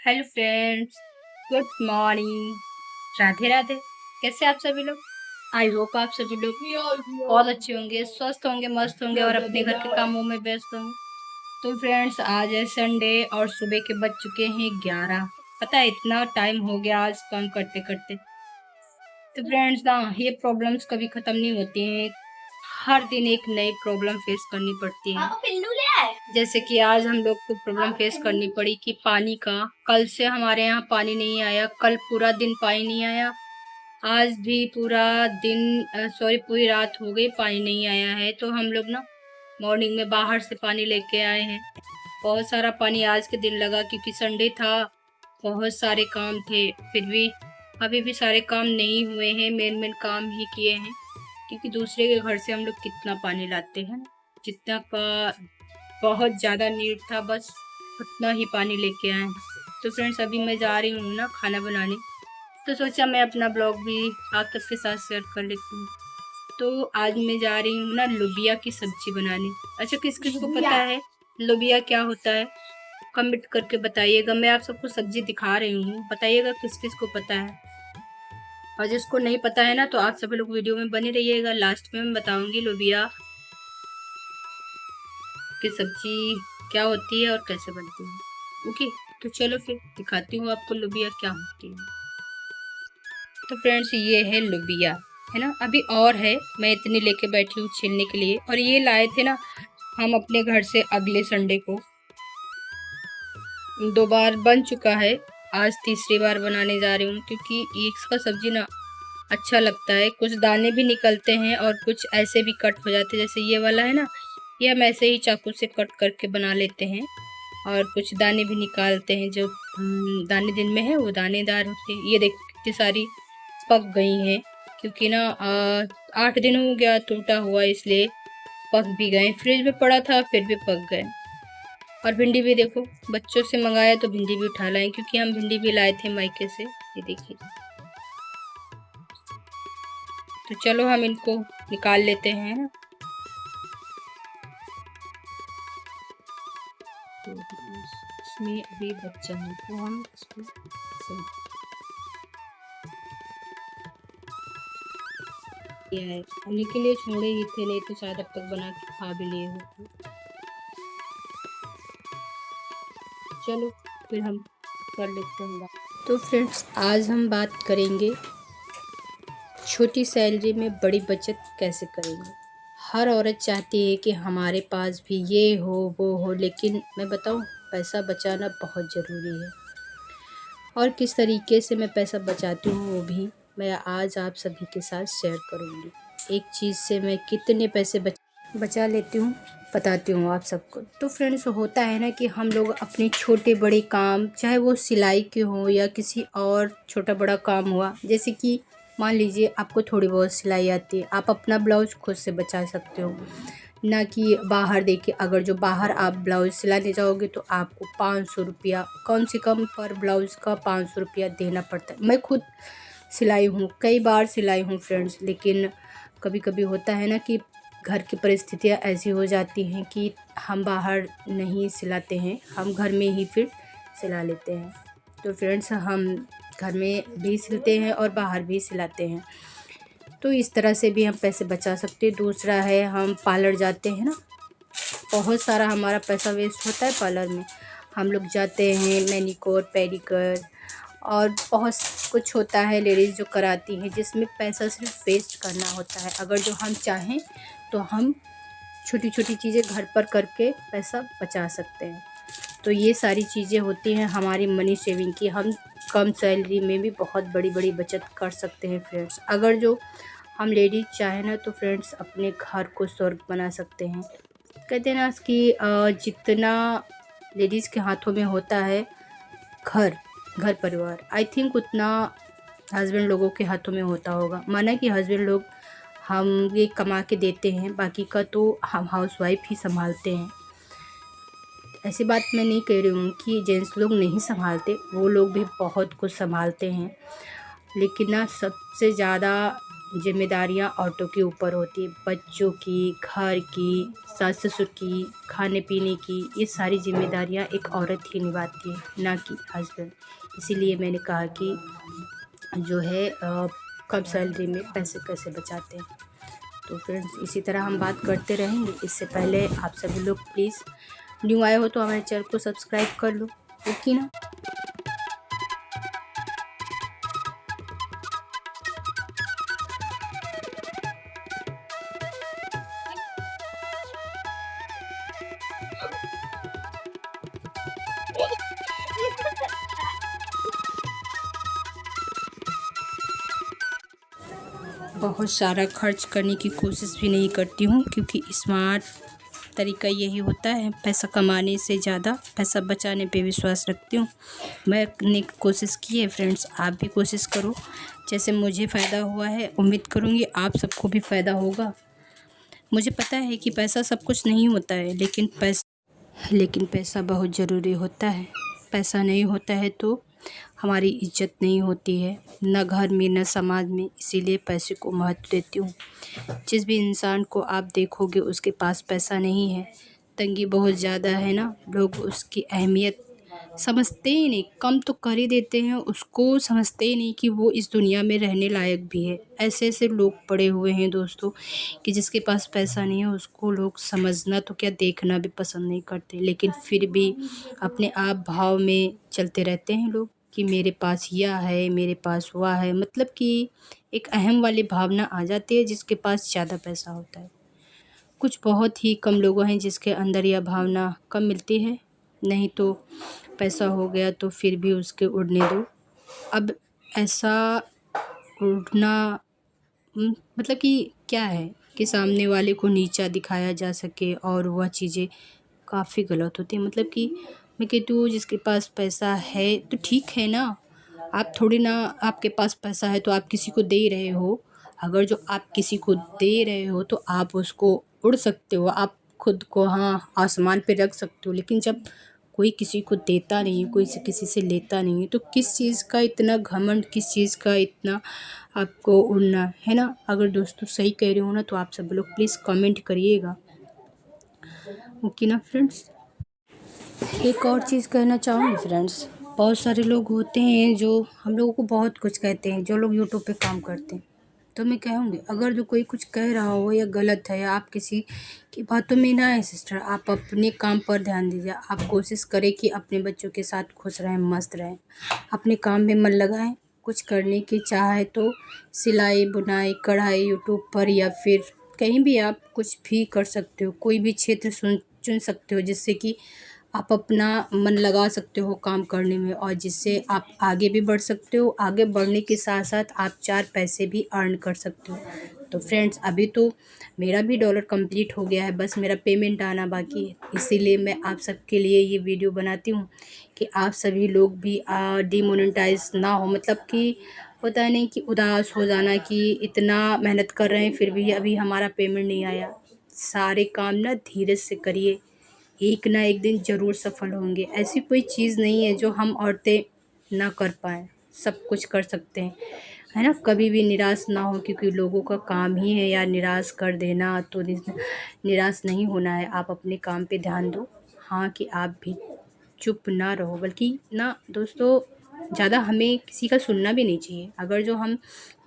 Hello friends, good morning, Radhe Radhe. कैसे आप सभी लोग? आई होप आप सभी लोग बहुत अच्छे होंगे, स्वस्थ होंगे, मस्त होंगे और अपने घर के कामों में व्यस्त होंगे। तो फ्रेंड्स, आज है संडे और सुबह के बज चुके हैं 11। पता है इतना टाइम हो गया आज काम करते करते। तो फ्रेंड्स ना, ये प्रॉब्लम्स कभी खत्म नहीं होती हैं। हर दिन एक नई प्रॉब्लम फेस करनी पड़ती है। पिल्लू ले आए। जैसे कि आज हम लोग को प्रॉब्लम फेस करनी पड़ी कि पानी का। कल से हमारे यहाँ पानी नहीं आया, कल पूरा दिन पानी नहीं आया। आज भी पूरा दिन सॉरी पूरी रात हो गई, पानी नहीं आया है। तो हम लोग ना मॉर्निंग में बाहर से पानी लेके आए हैं। बहुत सारा पानी आज के दिन लगा क्योंकि संडे था, बहुत सारे काम थे। फिर भी अभी भी सारे काम नहीं हुए हैं, मेन मेन काम ही किए हैं क्योंकि दूसरे के घर से हम लोग कितना पानी लाते हैं, जितना का बहुत ज़्यादा नीड था बस उतना ही पानी लेके आए। तो फ्रेंड्स, अभी मैं जा रही हूँ ना खाना बनाने, तो सोचा मैं अपना ब्लॉग भी आप सबके साथ शेयर कर लेती हूँ। तो आज मैं जा रही हूँ ना लोबिया की सब्जी बनाने। अच्छा, किस किस को पता है लोबिया क्या होता है? कमेंट करके बताइएगा। मैं आप सबको सब्जी दिखा रही हूँ, बताइएगा किस किस को पता है। और जिसको नहीं पता है ना, तो आप सभी लोग वीडियो में बने रहिएगा। लास्ट में मैं बताऊंगी लोबिया की सब्जी क्या होती है और कैसे बनती है। ओके, तो चलो फिर दिखाती हूँ आपको लोबिया क्या होती है। तो फ्रेंड्स, ये है लोबिया, है ना। अभी और है, मैं इतनी लेके बैठी हूँ छीलने के लिए। और ये लाए थे ना हम अपने घर से अगले संडे को। 2 बार बन चुका है, आज तीसरी बार बनाने जा रही हूँ क्योंकि इसका सब्जी ना अच्छा लगता है। कुछ दाने भी निकलते हैं और कुछ ऐसे भी कट हो जाते हैं, जैसे ये वाला है ना, ये हम ऐसे ही चाकू से कट करके बना लेते हैं। और कुछ दाने भी निकालते हैं, जो दाने दिन में है वो दानेदार होते हैं। ये देखो कितनी सारी पक गई हैं क्योंकि ना 8 दिन हो गया टूटा हुआ, इसलिए पक भी गए। फ्रिज में पड़ा था फिर भी पक गए। और भिंडी भी देखो, बच्चों से मंगाया तो भिंडी भी उठा लाए क्योंकि हम भिंडी भी लाए थे मायके से। ये देखिए। तो चलो हम इनको निकाल लेते हैं। तो इसमें अभी बच्चा है तो हम इसको किया है, खाने के लिए छोड़े ही थे, नहीं तो शायद अब तक बना के खा भी लिए होते। चलो फिर हम कर लेते हैं बात। तो फ्रेंड्स, आज हम बात करेंगे छोटी सैलरी में बड़ी बचत कैसे करेंगे। हर औरत चाहती है कि हमारे पास भी ये हो वो हो, लेकिन मैं बताऊं, पैसा बचाना बहुत ज़रूरी है। और किस तरीके से मैं पैसा बचाती हूँ वो भी मैं आज आप सभी के साथ शेयर करूँगी। एक चीज़ से मैं कितने पैसे बचा लेती हूँ बताती हूँ आप सबको। तो फ्रेंड्स, होता है ना कि हम लोग अपने छोटे बड़े काम, चाहे वो सिलाई के हों या किसी और छोटा बड़ा काम हुआ, जैसे कि मान लीजिए आपको थोड़ी बहुत सिलाई आती है, आप अपना ब्लाउज़ खुद से बचा सकते हो, ना कि बाहर देखिए। अगर जो बाहर आप ब्लाउज़ सिलाने जाओगे तो आपको 500 रुपया, कम से कम पर ब्लाउज़ का 500 रुपया देना पड़ता है। मैं खुद सिलाई हूँ, कई बार सिलाई हूँ फ्रेंड्स, लेकिन कभी कभी होता है ना कि घर की परिस्थितियाँ ऐसी हो जाती हैं कि हम बाहर नहीं सिलाते हैं, हम घर में ही फिर सिला लेते हैं। तो फ्रेंड्स, हम घर में भी सिलते हैं और बाहर भी सिलाते हैं, तो इस तरह से भी हम पैसे बचा सकते हैं। दूसरा है, हम पार्लर जाते हैं ना, बहुत सारा हमारा पैसा वेस्ट होता है पार्लर में। हम लोग जाते हैं मैनीक्योर पेडिक्योर और बहुत कुछ होता है लेडीज़ जो कराती हैं, जिसमें पैसा सिर्फ वेस्ट करना होता है। अगर जो हम चाहें तो हम छोटी छोटी चीज़ें घर पर करके पैसा बचा सकते हैं। तो ये सारी चीज़ें होती हैं हमारी मनी सेविंग की। हम कम सैलरी में भी बहुत बड़ी बड़ी बचत कर सकते हैं फ्रेंड्स। अगर जो हम लेडीज़ चाहें ना, तो फ्रेंड्स अपने घर को स्वर्ग बना सकते हैं। कहते हैं ना कि जितना लेडीज़ के हाथों में होता है घर घर परिवार, आई थिंक उतना हस्बैंड लोगों के हाथों में होता होगा। माना कि हस्बैंड लोग हम ये कमा के देते हैं, बाकी का तो हम हाउसवाइफ ही संभालते हैं। ऐसी बात मैं नहीं कह रही हूँ कि जेंट्स लोग नहीं संभालते, वो लोग भी बहुत कुछ संभालते हैं, लेकिन ना सबसे ज़्यादा जिम्मेदारियां औरतों के ऊपर होती है, बच्चों की, घर की, सास ससुर की, खाने पीने की, ये सारी जिम्मेदारियां एक औरत ही निभाती है, ना कि हस्बैंड। इसीलिए मैंने कहा कि जो है कम सैलरी में पैसे कैसे बचाते हैं। तो फ्रेंड्स इसी तरह हम बात करते रहेंगे। इससे पहले आप सभी लोग प्लीज़ न्यू आए हो तो हमारे चैनल को सब्सक्राइब कर लो, ओके ना। बहुत सारा खर्च करने की कोशिश भी नहीं करती हूँ, क्योंकि स्मार्ट तरीका यही होता है, पैसा कमाने से ज़्यादा पैसा बचाने पे विश्वास रखती हूँ। मैंने कोशिश की है फ्रेंड्स, आप भी कोशिश करो। जैसे मुझे फ़ायदा हुआ है, उम्मीद करूँगी आप सबको भी फ़ायदा होगा। मुझे पता है कि पैसा सब कुछ नहीं होता है, लेकिन पैसा बहुत ज़रूरी होता है। पैसा नहीं होता है तो हमारी इज्जत नहीं होती है, न घर में न समाज में। इसीलिए पैसे को महत्व देती हूँ। जिस भी इंसान को आप देखोगे उसके पास पैसा नहीं है, तंगी बहुत ज़्यादा है ना, लोग उसकी अहमियत समझते ही नहीं, कम तो कर ही देते हैं, उसको समझते ही नहीं कि वो इस दुनिया में रहने लायक भी है। ऐसे ऐसे लोग पड़े हुए हैं दोस्तों कि जिसके पास पैसा नहीं है उसको लोग समझना तो क्या देखना भी पसंद नहीं करते, लेकिन फिर भी अपने आप भाव में चलते रहते हैं लोग कि मेरे पास यह है, मेरे पास वह है। मतलब कि एक अहम वाली भावना आ जाती है जिसके पास ज़्यादा पैसा होता है। कुछ बहुत ही कम लोग हैं जिसके अंदर यह भावना कम मिलती है। नहीं तो पैसा हो गया तो फिर भी उसके उड़ने दो। अब ऐसा उड़ना मतलब कि क्या है कि सामने वाले को नीचा दिखाया जा सके, और वह चीज़ें काफ़ी गलत होती हैं। मतलब कि मैं कहती हूँ जिसके पास पैसा है तो ठीक है ना, आप थोड़ी ना, आपके पास पैसा है तो आप किसी को दे रहे हो। अगर जो आप किसी को दे रहे हो तो आप उसको उड़ सकते हो, आप खुद को हाँ आसमान पे रख सकते हो। लेकिन जब कोई किसी को देता नहीं है, कोई से किसी से लेता नहीं है, तो किस चीज़ का इतना घमंड, किस चीज़ का इतना आपको उड़ना है ना। अगर दोस्तों सही कह रही हूँ ना तो आप सब लोग प्लीज़ कमेंट करिएगा, ओके ना फ्रेंड्स। एक और चीज़ कहना चाहूँगी फ्रेंड्स, बहुत सारे लोग होते हैं जो हम लोगों को बहुत कुछ कहते हैं, जो लोग यूट्यूब पे काम करते हैं। तो मैं कहूँगी अगर जो कोई कुछ कह रहा हो या गलत है, आप किसी की बातों में ना आए सिस्टर, आप अपने काम पर ध्यान दीजिए। आप कोशिश करें कि अपने बच्चों के साथ खुश रहें, मस्त रहें, अपने काम में मन लगाएं। कुछ करने की चाह है तो सिलाई बुनाई कढ़ाई यूट्यूब पर या फिर कहीं भी आप कुछ भी कर सकते हो। कोई भी क्षेत्र चुन सकते हो जिससे कि आप अपना मन लगा सकते हो काम करने में, और जिससे आप आगे भी बढ़ सकते हो। आगे बढ़ने के साथ साथ आप 4 पैसे भी अर्न कर सकते हो। तो फ्रेंड्स अभी तो मेरा भी डॉलर कंप्लीट हो गया है, बस मेरा पेमेंट आना बाकी है। इसीलिए मैं आप सबके लिए ये वीडियो बनाती हूँ कि आप सभी लोग भी डिमोनेटाइज ना हो। मतलब कि होता है नहीं कि उदास हो जाना कि इतना मेहनत कर रहे हैं फिर भी अभी हमारा पेमेंट नहीं आया। सारे काम ना धीरे से करिए, एक ना एक दिन ज़रूर सफल होंगे। ऐसी कोई चीज़ नहीं है जो हम औरतें ना कर पाएँ, सब कुछ कर सकते हैं, है ना। कभी भी निराश ना हो, क्योंकि लोगों का काम ही है यार निराश कर देना। तो निराश नहीं होना है, आप अपने काम पे ध्यान दो। हाँ कि आप भी चुप ना रहो, बल्कि ना दोस्तों ज़्यादा हमें किसी का सुनना भी नहीं चाहिए। अगर जो हम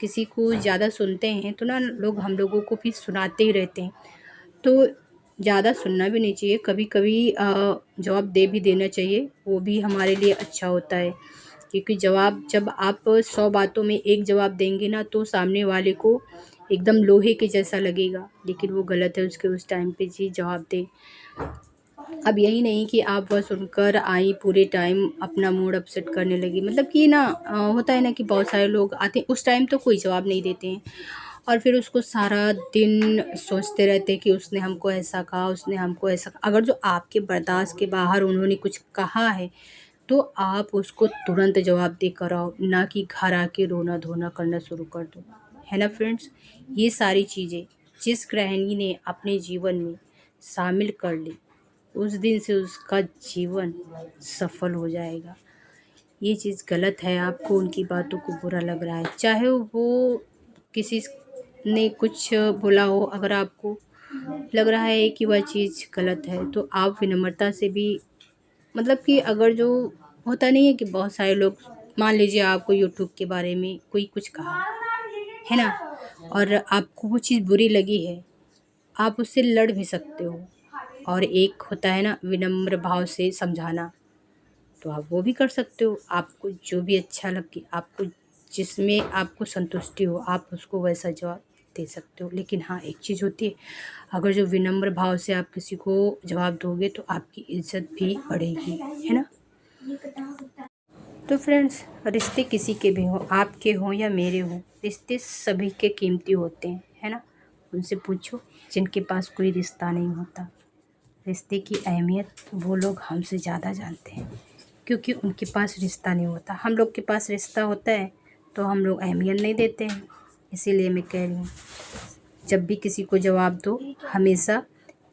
किसी को ज़्यादा सुनते हैं तो ना लोग हम लोगों को भी सुनाते ही रहते हैं। तो ज़्यादा सुनना भी नहीं चाहिए, कभी कभी जवाब दे भी देना चाहिए, वो भी हमारे लिए अच्छा होता है। क्योंकि जब आप 100 बातों में एक जवाब देंगे ना तो सामने वाले को एकदम लोहे के जैसा लगेगा, लेकिन वो गलत है, उसके उस टाइम पे जी जवाब दें। अब यही नहीं कि आप वह सुनकर आई पूरे टाइम अपना मूड अपसेट करने लगी। मतलब कि ना होता है ना कि बहुत सारे लोग आते हैं उस टाइम तो कोई जवाब नहीं देते हैं, और फिर उसको सारा दिन सोचते रहते हैं कि उसने हमको ऐसा कहा, उसने हमको ऐसा कहा। अगर जो आपके बर्दाश्त के बाहर उन्होंने कुछ कहा है तो आप उसको तुरंत जवाब देकर आओ, ना कि घर आके रोना धोना करना शुरू कर दो, है ना फ्रेंड्स। ये सारी चीज़ें जिस गृहिणी ने अपने जीवन में शामिल कर ली उस दिन से उसका जीवन सफल हो जाएगा। ये चीज़ गलत है, आपको उनकी बातों को बुरा लग रहा है, चाहे वो किसी ने कुछ बोला हो, अगर आपको लग रहा है कि वह चीज़ गलत है, तो आप विनम्रता से भी, मतलब कि अगर जो होता नहीं है कि बहुत सारे लोग, मान लीजिए आपको यूट्यूब के बारे में कोई कुछ कहा है ना, और आपको वो चीज़ बुरी लगी है, आप उससे लड़ भी सकते हो। और एक होता है ना विनम्र भाव से समझाना, तो आप वो भी कर सकते हो। आपको जो भी अच्छा लगे, आपको जिसमें आपको संतुष्टि हो, आप उसको वैसा जवाब दे सकते हो। लेकिन हाँ, एक चीज़ होती है, अगर जो विनम्र भाव से आप किसी को जवाब दोगे तो आपकी इज़्ज़त भी बढ़ेगी, है ना। तो फ्रेंड्स, रिश्ते किसी के भी हों, आपके हों या मेरे हों, रिश्ते सभी के कीमती होते हैं, है ना। उनसे पूछो जिनके पास कोई रिश्ता नहीं होता। रिश्ते की अहमियत वो लोग हमसे ज़्यादा जानते हैं, क्योंकि उनके पास रिश्ता नहीं होता। हम लोग के पास रिश्ता होता है तो हम लोग अहमियत नहीं देते हैं। इसीलिए मैं कह रही हूँ, जब भी किसी को जवाब दो, हमेशा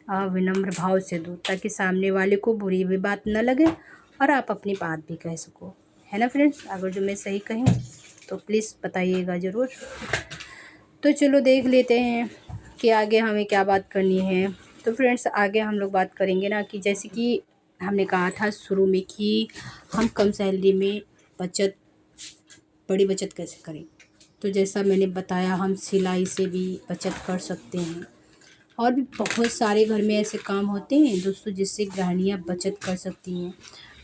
विनम्र भाव से दो, ताकि सामने वाले को बुरी भी बात न लगे और आप अपनी बात भी कह सको, है ना फ्रेंड्स। अगर जो मैं सही कही तो प्लीज़ बताइएगा ज़रूर। तो चलो देख लेते हैं कि आगे हमें क्या बात करनी है। तो फ्रेंड्स, आगे हम लोग बात करेंगे ना कि जैसे कि हमने कहा था शुरू में कि हम कम सैलरी में बचत, बड़ी बचत कैसे करें। तो जैसा मैंने बताया, हम सिलाई से भी बचत कर सकते हैं, और भी बहुत सारे घर में ऐसे काम होते हैं दोस्तों जिससे गृहिणियाँ बचत कर सकती हैं।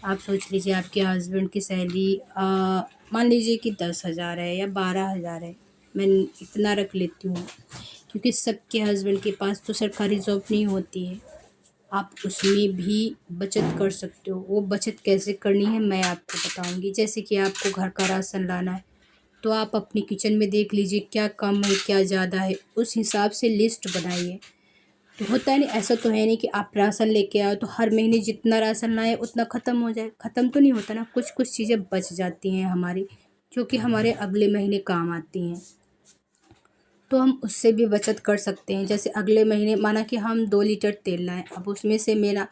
आप सोच लीजिए, आपके हस्बैंड की सैलरी मान लीजिए कि 10,000 है या 12,000 है, मैं इतना रख लेती हूँ, क्योंकि सबके हस्बैंड के पास तो सरकारी जॉब नहीं होती है। आप उसमें भी बचत कर सकते हो। वो बचत कैसे करनी है मैं आपको बताऊंगी। जैसे कि आपको घर का राशन लाना है, तो आप अपनी किचन में देख लीजिए क्या कम है क्या ज़्यादा है, उस हिसाब से लिस्ट बनाइए। तो होता है नहीं, ऐसा तो है नहीं कि आप राशन लेके आओ तो हर महीने जितना राशन लाए उतना ख़त्म हो जाए। ख़त्म तो नहीं होता ना, कुछ कुछ चीज़ें बच जाती हैं हमारी, जो कि हमारे अगले महीने काम आती हैं। तो हम उससे भी बचत कर सकते हैं। जैसे अगले महीने माना कि हम 2 लीटर तेल लाएँ, अब उसमें से मेरा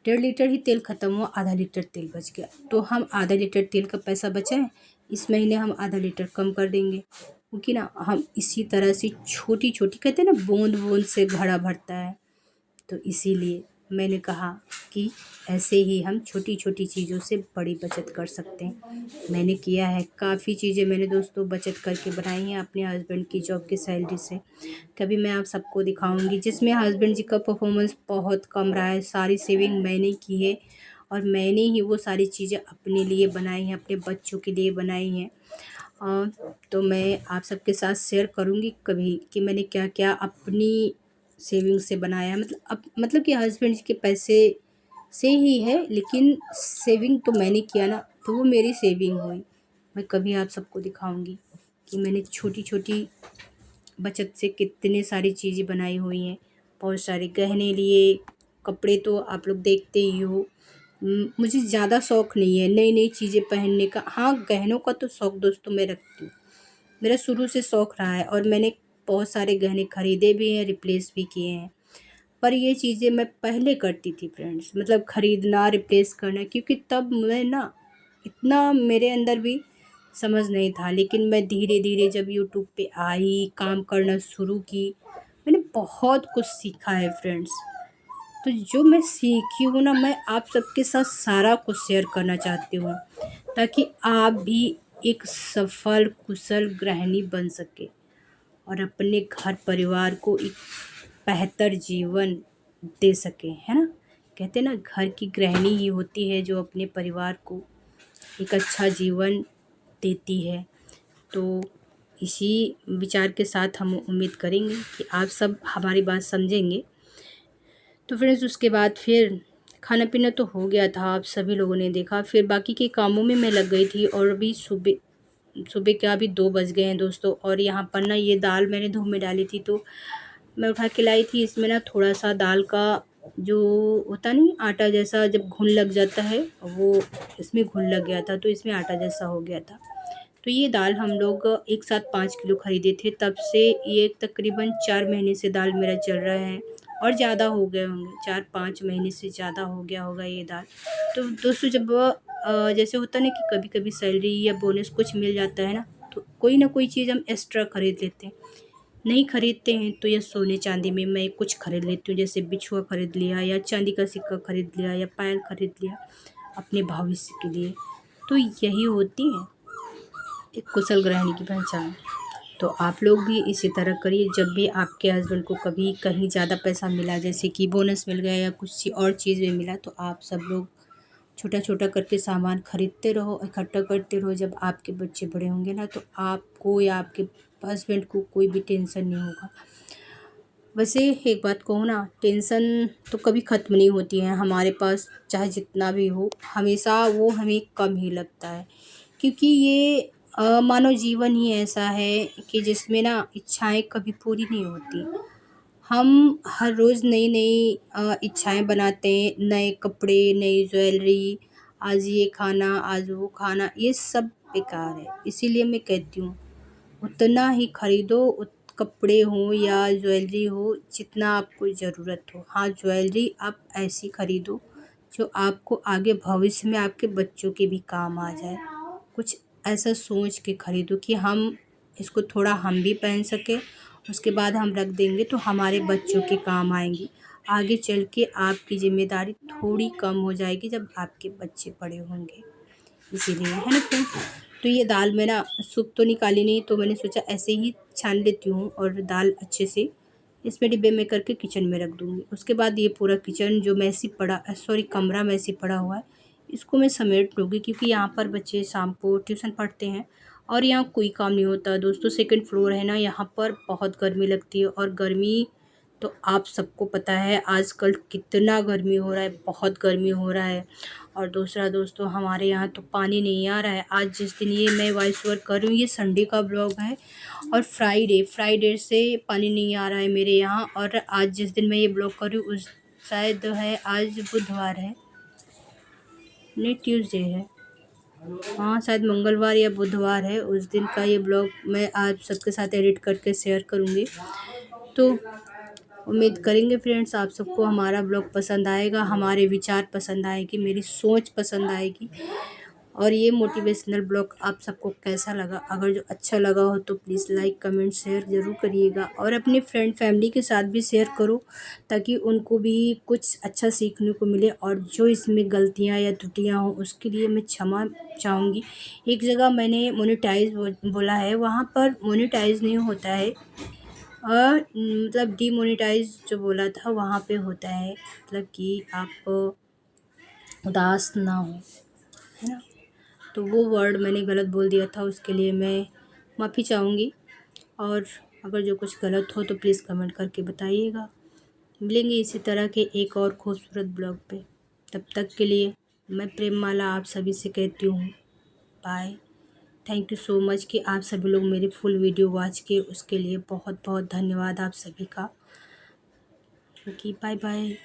1.5 लीटर ही तेल ख़त्म हुआ, आधा लीटर तेल बच गया, तो हम आधा लीटर तेल का पैसा बचाएँ, इस महीने हम आधा लीटर कम कर देंगे। क्योंकि ना हम इसी तरह से छोटी-छोटी, कहते हैं ना बूँद-बूँद से घड़ा भरता है। तो इसीलिए मैंने कहा कि ऐसे ही हम छोटी छोटी चीज़ों से बड़ी बचत कर सकते हैं। मैंने किया है, काफ़ी चीज़ें मैंने दोस्तों बचत करके बनाई हैं अपने हस्बैंड की जॉब की सैलरी से। कभी मैं आप सबको दिखाऊंगी, जिसमें हस्बैंड जी का परफॉर्मेंस बहुत कम रहा है। सारी सेविंग मैंने की है, और मैंने ही वो सारी चीज़ें अपने लिए बनाई हैं, अपने बच्चों के लिए बनाई हैं। तो मैं आप सबके साथ शेयर करूँगी कभी कि मैंने क्या क्या अपनी सेविंग से बनाया है। मतलब कि हस्बैंड जी के पैसे से ही है, लेकिन सेविंग तो मैंने किया ना, तो वो मेरी सेविंग हुई। मैं कभी आप सबको दिखाऊंगी कि मैंने छोटी छोटी बचत से कितनी सारी चीज़ें बनाई हुई हैं। बहुत सारे गहने लिए, कपड़े तो आप लोग देखते ही हो। मुझे ज़्यादा शौक़ नहीं है नई नई चीज़ें पहनने का। हाँ, गहनों का तो शौक़ दोस्तों मैं रखती हूँ, मेरा शुरू से शौक़ रहा है, और मैंने बहुत सारे गहने खरीदे भी हैं, रिप्लेस भी किए हैं। पर ये चीज़ें मैं पहले करती थी फ्रेंड्स, मतलब ख़रीदना, रिप्लेस करना, क्योंकि तब मैं ना इतना मेरे अंदर भी समझ नहीं था। लेकिन मैं धीरे धीरे जब यूट्यूब पे आई, काम करना शुरू की, मैंने बहुत कुछ सीखा है फ्रेंड्स। तो जो मैं सीखी हूँ ना, मैं आप सबके साथ सारा कुछ शेयर करना चाहती हूँ, ताकि आप भी एक सफल कुशल गृहिणी बन सके और अपने घर परिवार को एक बेहतर जीवन दे सके, है ना। कहते हैं ना, घर की गृहिणी ही होती है जो अपने परिवार को एक अच्छा जीवन देती है। तो इसी विचार के साथ हम उम्मीद करेंगे कि आप सब हमारी बात समझेंगे। तो फ्रेंड्स, उसके बाद फिर खाना पीना तो हो गया था, आप सभी लोगों ने देखा। फिर बाकी के कामों में मैं लग गई थी, और अभी सुबह सुबह क्या, अभी 2 बज गए हैं दोस्तों। और यहाँ पर ना ये दाल मैंने धो में डाली थी, तो मैं उठा के लाई थी। इसमें ना थोड़ा सा दाल का जो होता नहीं आटा जैसा, जब घुन लग जाता है, वो इसमें घुन लग गया था, तो इसमें आटा जैसा हो गया था। तो ये दाल हम लोग एक साथ 5 किलो ख़रीदे थे, तब से ये तकरीबन 4 महीने से दाल मेरा चल रहा है, और ज़्यादा हो गए होंगे, 4-5 महीने से ज़्यादा हो गया होगा ये दाल। तो दोस्तों, जब जैसे होता है ना कि कभी कभी सैलरी या बोनस कुछ मिल जाता है ना, तो कोई ना कोई चीज़ हम एक्स्ट्रा ख़रीद लेते हैं। नहीं खरीदते हैं तो या सोने चांदी में मैं कुछ खरीद लेती हूँ, जैसे बिछुआ खरीद लिया या चांदी का सिक्का खरीद लिया या पायल खरीद लिया अपने भविष्य के लिए। तो यही होती है एक कुशल गृहिणी की पहचान। तो आप लोग भी इसी तरह करिए। जब भी आपके हस्बैंड को कभी कहीं ज़्यादा पैसा मिला, जैसे कि बोनस मिल गया या कुछ और चीज़ में मिला, तो आप सब लोग छोटा छोटा करके सामान खरीदते रहो, इकट्ठा करते रहो। जब आपके बच्चे बड़े होंगे ना, तो आपको या आपके हस्बैंड को कोई भी टेंशन नहीं होगा। वैसे एक बात कहूँ ना, टेंशन तो कभी ख़त्म नहीं होती है हमारे पास, चाहे जितना भी हो, हमेशा वो हमें कम ही लगता है। क्योंकि ये मानव जीवन ही ऐसा है कि जिसमें ना इच्छाएं कभी पूरी नहीं होती। हम हर रोज़ नई नई इच्छाएं बनाते हैं, नए कपड़े, नई ज्वेलरी, आज ये खाना, आज वो खाना, ये सब बेकार है। इसीलिए मैं कहती हूँ उतना ही खरीदो, कपड़े हों या ज्वेलरी हो, जितना आपको ज़रूरत हो। हाँ, ज्वेलरी आप ऐसी खरीदो जो आपको आगे भविष्य में आपके बच्चों के भी काम आ जाए। कुछ ऐसा सोच के खरीदो कि हम इसको थोड़ा हम भी पहन सकें, उसके बाद हम रख देंगे तो हमारे बच्चों के काम आएंगी। आगे चल के आपकी ज़िम्मेदारी थोड़ी कम हो जाएगी जब आपके बच्चे बड़े होंगे। इसीलिए है ना फ्रेंड्स। तो ये दाल मैं ना सूप तो निकाली नहीं, तो मैंने सोचा ऐसे ही छान लेती हूँ और दाल अच्छे से इसमें डिब्बे में करके किचन में रख दूँगी। उसके बाद ये पूरा किचन जो मैसी पड़ा, सॉरी कमरा मैसी पड़ा हुआ है, इसको मैं समेट लूँगी। क्योंकि यहाँ पर बच्चे शाम को ट्यूशन पढ़ते हैं और यहाँ कोई काम नहीं होता दोस्तों। सेकंड फ्लोर है ना, यहाँ पर बहुत गर्मी लगती है। और गर्मी तो आप सबको पता है आजकल कितना गर्मी हो रहा है, बहुत गर्मी हो रहा है। और दूसरा दोस्तों, हमारे यहाँ तो पानी नहीं आ रहा है। आज जिस दिन ये मैं वॉइस ओवर कर रही हूँ, ये संडे का ब्लॉग है और फ्राइडे से पानी नहीं आ रहा है मेरे यहाँ। और आज जिस दिन मैं ये ब्लॉग कर रही हूँ उस शायद है आज बुधवार है, नहीं ट्यूसडे है, हाँ शायद मंगलवार या बुधवार है। उस दिन का ये ब्लॉग मैं आप सबके साथ एडिट करके शेयर करूँगी। तो उम्मीद करेंगे फ्रेंड्स आप सबको हमारा ब्लॉग पसंद आएगा, हमारे विचार पसंद आएगी, मेरी सोच पसंद आएगी। और ये मोटिवेशनल ब्लॉग आप सबको कैसा लगा? अगर जो अच्छा लगा हो तो प्लीज़ लाइक कमेंट शेयर ज़रूर करिएगा। और अपने फ्रेंड फैमिली के साथ भी शेयर करो ताकि उनको भी कुछ अच्छा सीखने को मिले। और जो इसमें गलतियाँ या त्रुटियाँ हों उसके लिए मैं क्षमा चाहूँगी। एक जगह मैंने मोनेटाइज बोला है, वहाँ पर मोनेटाइज नहीं होता है, मतलब डीमोनेटाइज जो बोला था वहाँ पे होता है, मतलब कि आप उदास ना हो, है ना। तो वो वर्ड मैंने गलत बोल दिया था, उसके लिए मैं माफ़ी चाहूँगी। और अगर जो कुछ गलत हो तो प्लीज़ कमेंट करके बताइएगा। मिलेंगे इसी तरह के एक और खूबसूरत ब्लॉग पे। तब तक के लिए मैं प्रेम माला आप सभी से कहती हूँ bye. Thank you so much कि आप सभी लोग मेरी फुल वीडियो वॉच किए, उसके लिए बहुत बहुत धन्यवाद आप सभी का। Okay bye bye.